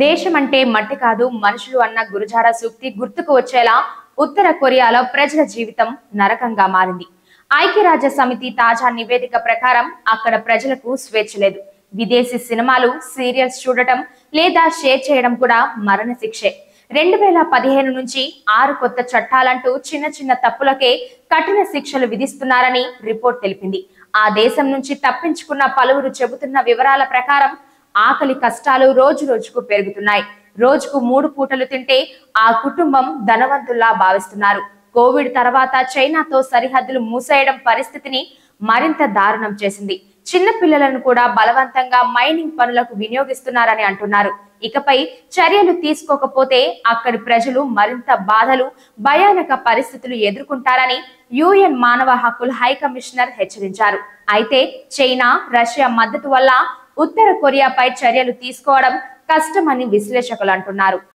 దేశం అంటే మట్టి కాదు మనుషులు అన్న గురుజాడ సూక్తి గుర్తుకు వచ్చేలా ఉత్తర కొరియాలో ప్రజల జీవితం నరకంగా మారింది. ఐక్యరాజ్య సమితి తాజా నివేదిక ప్రకారం అక్కడ ప్రజలకు స్వేచ్ఛ లేదు. విదేశీ సినిమాలు, సీరియల్స్ చూడటం లేదా షేర్ చేయడం కూడా మరణశిక్షే. 2015 నుంచి 6 కొత్త చట్టాలంటూ చిన్న చిన్న తప్పులకే కఠిన శిక్షలు విధిస్తున్నారని రిపోర్ట్ తెలిపింది. ఆ దేశం నుంచి తప్పించుకున్న పలువురు చెబుతున్న వివరాల ప్రకారం ఆకలి కష్టాలు రోజు రోజుకు పెరుగుతున్నాయి. రోజుకు 3 పూటలు తింటే ఆ కుటుంబం ధనవంతుల్లా భావిస్తున్నారు. కోవిడ్ తర్వాత చైనాతో సరిహద్దులు మూసేయడం పరిస్థితిని మరింత దారుణం చేసింది. చిన్న పిల్లలను కూడా బలవంతంగా మైనింగ్ పనులకు వినియోగిస్తున్నారని అంటున్నారు. ఇకపై చర్యలు తీసుకోకపోతే అక్కడి ప్రజలు మరింత బాధలు, భయానక పరిస్థితులు ఎదుర్కొంటారని UN మానవ హక్కుల హై కమిషనర్ హెచ్చరించారు. అయితే చైనా, రష్యా మద్దతు వల్ల ఉత్తర కొరియాపై చర్యలు తీసుకోవడం కష్టమని విశ్లేషకులు అంటున్నారు.